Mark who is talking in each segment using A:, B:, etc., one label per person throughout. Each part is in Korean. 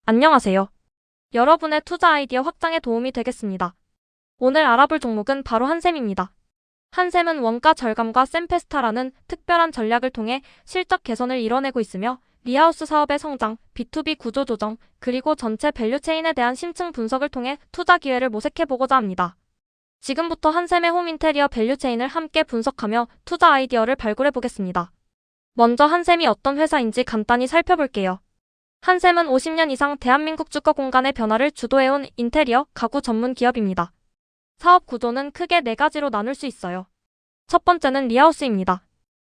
A: 안녕하세요. 여러분의 투자 아이디어 확장에 도움이 되겠습니다. 오늘 알아볼 종목은 바로 한샘입니다. 한샘은 원가 절감과 샘페스타라는 특별한 전략을 통해 실적 개선을 이뤄내고 있으며 리하우스 사업의 성장, B2B 구조 조정, 그리고 전체 밸류체인에 대한 심층 분석을 통해 투자 기회를 모색해보고자 합니다. 지금부터 한샘의 홈인테리어 밸류체인을 함께 분석하며 투자 아이디어를 발굴해보겠습니다. 먼저 한샘이 어떤 회사인지 간단히 살펴볼게요. 한샘은 50년 이상 대한민국 주거 공간의 변화를 주도해온 인테리어, 가구 전문 기업입니다. 사업 구조는 크게 4가지로 나눌 수 있어요. 첫 번째는 리하우스입니다.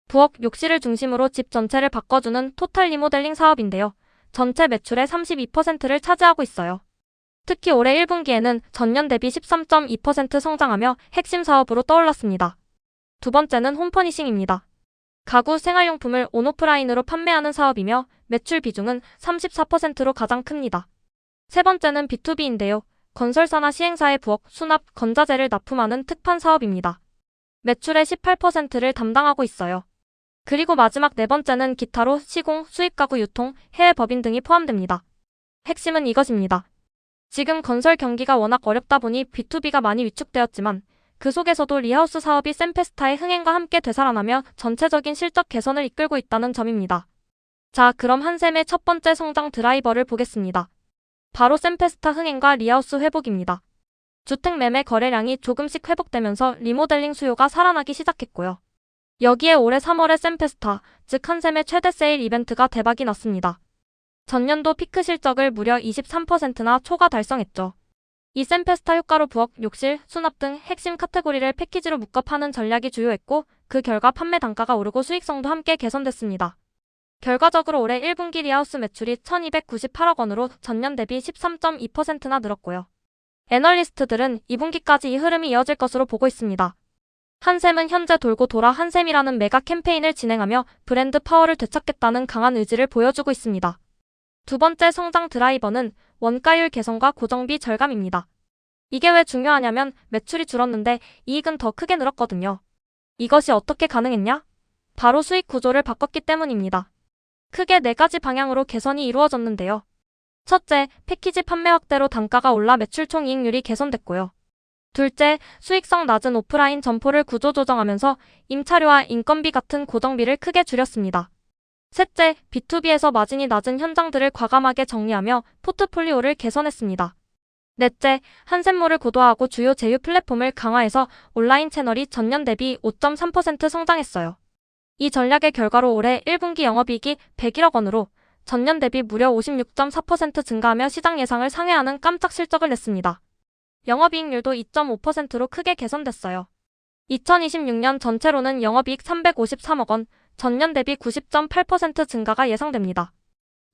A: 부엌, 욕실을 중심으로 집 전체를 바꿔주는 토탈 리모델링 사업인데요. 전체 매출의 32%를 차지하고 있어요. 특히 올해 1분기에는 전년 대비 13.2% 성장하며 핵심 사업으로 떠올랐습니다. 두 번째는 홈퍼니싱입니다. 가구 생활용품을 온오프라인으로 판매하는 사업이며 매출 비중은 34%로 가장 큽니다. 세 번째는 B2B인데요. 건설사나 시행사의 부엌, 수납, 건자재를 납품하는 특판 사업입니다. 매출의 18%를 담당하고 있어요. 그리고 마지막 네 번째는 기타로 시공, 수입가구 유통, 해외 법인 등이 포함됩니다. 핵심은 이것입니다. 지금 건설 경기가 워낙 어렵다 보니 B2B가 많이 위축되었지만 그 속에서도 리하우스 사업이 샘페스타의 흥행과 함께 되살아나며 전체적인 실적 개선을 이끌고 있다는 점입니다. 자, 그럼 한샘의 첫 번째 성장 드라이버를 보겠습니다. 바로 샘페스타 흥행과 리하우스 회복입니다. 주택 매매 거래량이 조금씩 회복되면서 리모델링 수요가 살아나기 시작했고요. 여기에 올해 3월에 샘페스타, 즉 한샘의 최대 세일 이벤트가 대박이 났습니다. 전년도 피크 실적을 무려 23%나 초과 달성했죠. 이 샘페스타 효과로 부엌, 욕실, 수납 등 핵심 카테고리를 패키지로 묶어 파는 전략이 주요했고 그 결과 판매 단가가 오르고 수익성도 함께 개선됐습니다. 결과적으로 올해 1분기 리하우스 매출이 1298억 원으로 전년 대비 13.2%나 늘었고요. 애널리스트들은 2분기까지 이 흐름이 이어질 것으로 보고 있습니다. 한샘은 현재 돌고 돌아 한샘이라는 메가 캠페인을 진행하며 브랜드 파워를 되찾겠다는 강한 의지를 보여주고 있습니다. 두 번째 성장 드라이버는 원가율 개선과 고정비 절감입니다. 이게 왜 중요하냐면 매출이 줄었는데 이익은 더 크게 늘었거든요. 이것이 어떻게 가능했냐? 바로 수익 구조를 바꿨기 때문입니다. 크게 4가지 방향으로 개선이 이루어졌는데요. 첫째, 패키지 판매 확대로 단가가 올라 매출 총이익률이 개선됐고요. 둘째, 수익성 낮은 오프라인 점포를 구조 조정하면서 임차료와 인건비 같은 고정비를 크게 줄였습니다. 셋째, B2B에서 마진이 낮은 현장들을 과감하게 정리하며 포트폴리오를 개선했습니다. 넷째, 한샘몰을 고도화하고 주요 제휴 플랫폼을 강화해서 온라인 채널이 전년 대비 5.3% 성장했어요. 이 전략의 결과로 올해 1분기 영업이익이 101억 원으로 전년 대비 무려 56.4% 증가하며 시장 예상을 상회하는 깜짝 실적을 냈습니다. 영업이익률도 2.5%로 크게 개선됐어요. 2026년 전체로는 영업이익 353억 원, 전년 대비 90.8% 증가가 예상됩니다.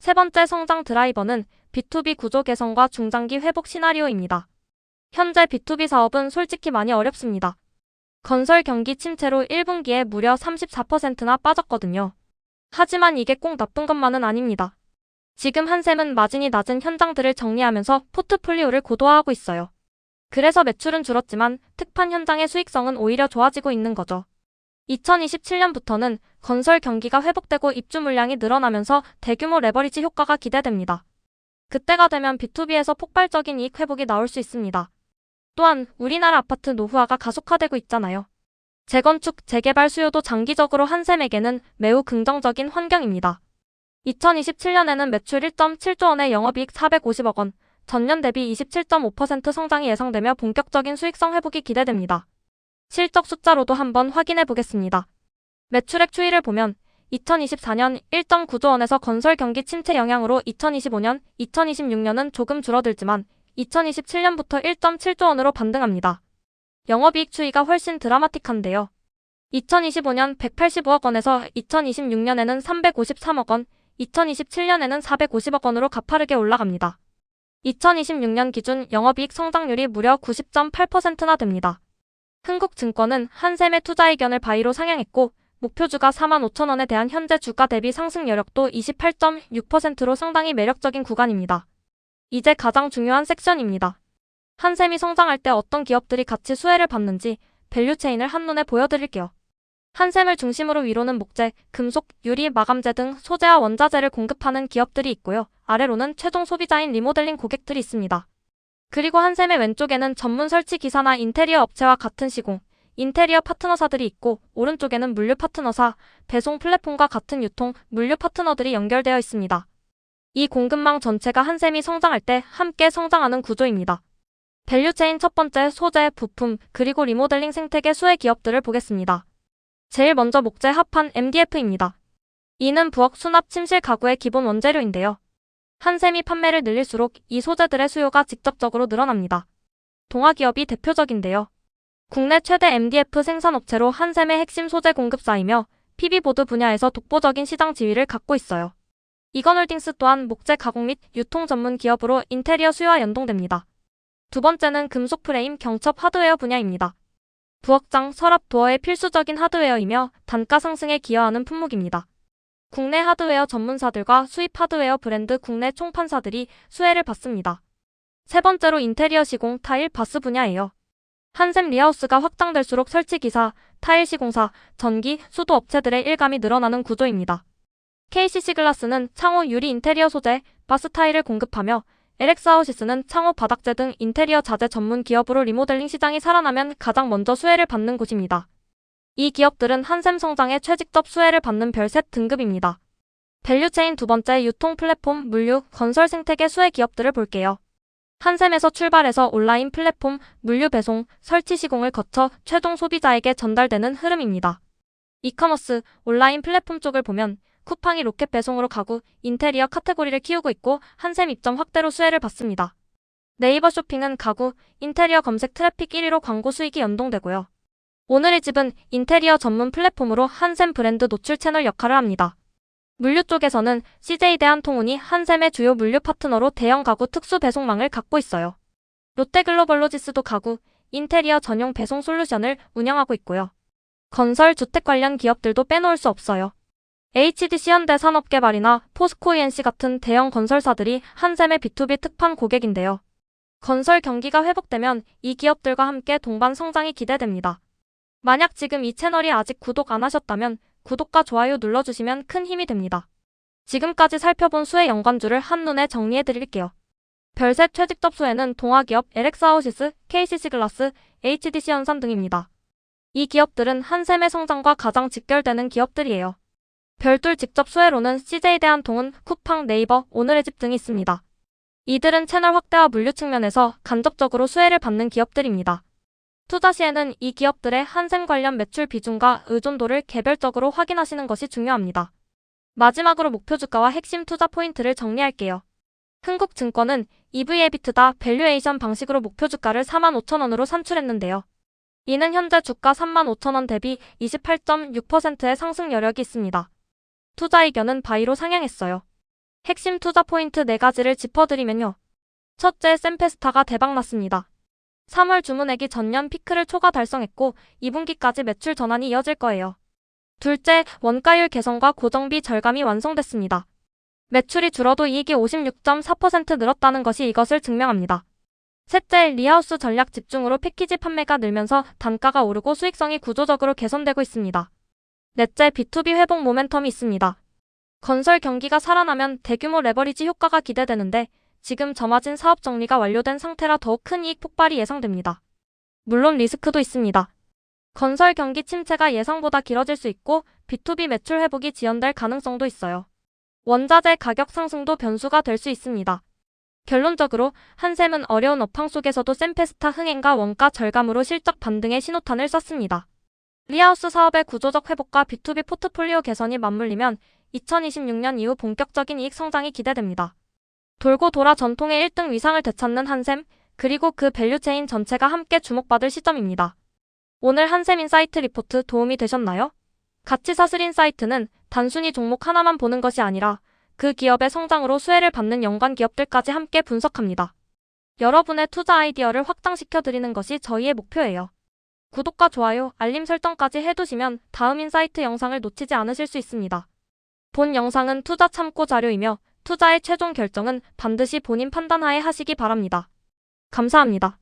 A: 세 번째 성장 드라이버는 B2B 구조 개선과 중장기 회복 시나리오입니다. 현재 B2B 사업은 솔직히 많이 어렵습니다. 건설 경기 침체로 1분기에 무려 34%나 빠졌거든요. 하지만 이게 꼭 나쁜 것만은 아닙니다. 지금 한샘은 마진이 낮은 현장들을 정리하면서 포트폴리오를 고도화하고 있어요. 그래서 매출은 줄었지만 특판 현장의 수익성은 오히려 좋아지고 있는 거죠. 2027년부터는 건설 경기가 회복되고 입주 물량이 늘어나면서 대규모 레버리지 효과가 기대됩니다. 그때가 되면 B2B에서 폭발적인 이익 회복이 나올 수 있습니다. 또한 우리나라 아파트 노후화가 가속화되고 있잖아요. 재건축, 재개발 수요도 장기적으로 한샘에게는 매우 긍정적인 환경입니다. 2027년에는 매출 1.7조 원의 영업이익 450억 원, 전년 대비 27.5% 성장이 예상되며 본격적인 수익성 회복이 기대됩니다. 실적 숫자로도 한번 확인해 보겠습니다. 매출액 추이를 보면 2024년 1.9조 원에서 건설 경기 침체 영향으로 2025년, 2026년은 조금 줄어들지만 2027년부터 1.7조 원으로 반등합니다. 영업이익 추이가 훨씬 드라마틱한데요. 2025년 185억 원에서 2026년에는 353억 원, 2027년에는 450억 원으로 가파르게 올라갑니다. 2026년 기준 영업이익 성장률이 무려 90.8%나 됩니다. 흥국증권은 한샘의 투자 의견을 바이로 상향했고 목표주가 45,000원에 대한 현재 주가 대비 상승 여력도 28.6%로 상당히 매력적인 구간입니다. 이제 가장 중요한 섹션입니다. 한샘이 성장할 때 어떤 기업들이 같이 수혜를 받는지 밸류체인을 한눈에 보여드릴게요. 한샘을 중심으로 위로는 목재, 금속, 유리, 마감재 등 소재와 원자재를 공급하는 기업들이 있고요. 아래로는 최종 소비자인 리모델링 고객들이 있습니다. 그리고 한샘의 왼쪽에는 전문 설치 기사나 인테리어 업체와 같은 시공, 인테리어 파트너사들이 있고 오른쪽에는 물류 파트너사, 배송 플랫폼과 같은 유통, 물류 파트너들이 연결되어 있습니다. 이 공급망 전체가 한샘이 성장할 때 함께 성장하는 구조입니다. 밸류체인 첫 번째 소재, 부품, 그리고 리모델링 생태계 수혜 기업들을 보겠습니다. 제일 먼저 목재 합판 MDF입니다. 이는 부엌 수납 침실 가구의 기본 원재료인데요. 한샘이 판매를 늘릴수록 이 소재들의 수요가 직접적으로 늘어납니다. 동아기업이 대표적인데요. 국내 최대 MDF 생산업체로 한샘의 핵심 소재 공급사이며 PB보드 분야에서 독보적인 시장 지위를 갖고 있어요. 이건홀딩스 또한 목재 가공 및 유통 전문 기업으로 인테리어 수요와 연동됩니다. 두 번째는 금속 프레임 경첩 하드웨어 분야입니다. 부엌장, 서랍, 도어의 필수적인 하드웨어이며 단가 상승에 기여하는 품목입니다. 국내 하드웨어 전문사들과 수입 하드웨어 브랜드 국내 총판사들이 수혜를 받습니다. 세 번째로 인테리어 시공, 타일, 바스 분야예요. 한샘 리하우스가 확장될수록 설치기사, 타일 시공사, 전기, 수도 업체들의 일감이 늘어나는 구조입니다. KCC 글라스는 창호 유리 인테리어 소재, 바스 타일을 공급하며 LX하우시스는 창호 바닥재 등 인테리어 자재 전문 기업으로 리모델링 시장이 살아나면 가장 먼저 수혜를 받는 곳입니다. 이 기업들은 한샘 성장에 최직접 수혜를 받는 별셋 등급입니다. 밸류체인 두 번째 유통 플랫폼, 물류, 건설 생태계 수혜 기업들을 볼게요. 한샘에서 출발해서 온라인 플랫폼, 물류 배송, 설치 시공을 거쳐 최종 소비자에게 전달되는 흐름입니다. 이커머스, 온라인 플랫폼 쪽을 보면 쿠팡이 로켓 배송으로 가구, 인테리어 카테고리를 키우고 있고 한샘 입점 확대로 수혜를 받습니다. 네이버 쇼핑은 가구, 인테리어 검색 트래픽 1위로 광고 수익이 연동되고요. 오늘의 집은 인테리어 전문 플랫폼으로 한샘 브랜드 노출 채널 역할을 합니다. 물류 쪽에서는 CJ 대한통운이 한샘의 주요 물류 파트너로 대형 가구 특수 배송망을 갖고 있어요. 롯데글로벌로지스도 가구, 인테리어 전용 배송 솔루션을 운영하고 있고요. 건설, 주택 관련 기업들도 빼놓을 수 없어요. HDC 현대산업개발이나 포스코 ENC 같은 대형 건설사들이 한샘의 B2B 특판 고객인데요. 건설 경기가 회복되면 이 기업들과 함께 동반 성장이 기대됩니다. 만약 지금 이 채널이 아직 구독 안 하셨다면 구독과 좋아요 눌러주시면 큰 힘이 됩니다. 지금까지 살펴본 수혜 연관주를 한눈에 정리해드릴게요. 별셋 최직접 수혜는 동아기업 LX하우시스, KCC 글라스, HDC 현산 등입니다. 이 기업들은 한샘의 성장과 가장 직결되는 기업들이에요. 별둘 직접 수혜로는 CJ 대한통운, 쿠팡, 네이버, 오늘의 집 등이 있습니다. 이들은 채널 확대와 물류 측면에서 간접적으로 수혜를 받는 기업들입니다. 투자 시에는 이 기업들의 한샘 관련 매출 비중과 의존도를 개별적으로 확인하시는 것이 중요합니다. 마지막으로 목표 주가와 핵심 투자 포인트를 정리할게요. 흥국증권은 EV/EBITDA 밸류에이션 방식으로 목표 주가를 45,000원으로 산출했는데요. 이는 현재 주가 35,000원 대비 28.6%의 상승 여력이 있습니다. 투자 의견은 바이로 상향했어요. 핵심 투자 포인트 4가지를 짚어드리면요. 첫째, 샘페스타가 대박났습니다. 3월 주문액이 전년 피크를 초과 달성했고 2분기까지 매출 전환이 이어질 거예요. 둘째, 원가율 개선과 고정비 절감이 완성됐습니다. 매출이 줄어도 이익이 56.4% 늘었다는 것이 이것을 증명합니다. 셋째, 리하우스 전략 집중으로 패키지 판매가 늘면서 단가가 오르고 수익성이 구조적으로 개선되고 있습니다. 넷째, B2B 회복 모멘텀이 있습니다. 건설 경기가 살아나면 대규모 레버리지 효과가 기대되는데 지금 저마진 사업 정리가 완료된 상태라 더욱 큰 이익 폭발이 예상됩니다. 물론 리스크도 있습니다. 건설 경기 침체가 예상보다 길어질 수 있고 B2B 매출 회복이 지연될 가능성도 있어요. 원자재 가격 상승도 변수가 될 수 있습니다. 결론적으로 한샘은 어려운 업황 속에서도 샘페스타 흥행과 원가 절감으로 실적 반등의 신호탄을 쐈습니다. 리하우스 사업의 구조적 회복과 B2B 포트폴리오 개선이 맞물리면 2026년 이후 본격적인 이익 성장이 기대됩니다. 돌고 돌아 전통의 1등 위상을 되찾는 한샘, 그리고 그 밸류체인 전체가 함께 주목받을 시점입니다. 오늘 한샘 인사이트 리포트 도움이 되셨나요? 가치사슬 인사이트는 단순히 종목 하나만 보는 것이 아니라 그 기업의 성장으로 수혜를 받는 연관 기업들까지 함께 분석합니다. 여러분의 투자 아이디어를 확장시켜드리는 것이 저희의 목표예요. 구독과 좋아요, 알림 설정까지 해두시면 다음 인사이트 영상을 놓치지 않으실 수 있습니다. 본 영상은 투자 참고 자료이며 투자의 최종 결정은 반드시 본인 판단하에 하시기 바랍니다. 감사합니다.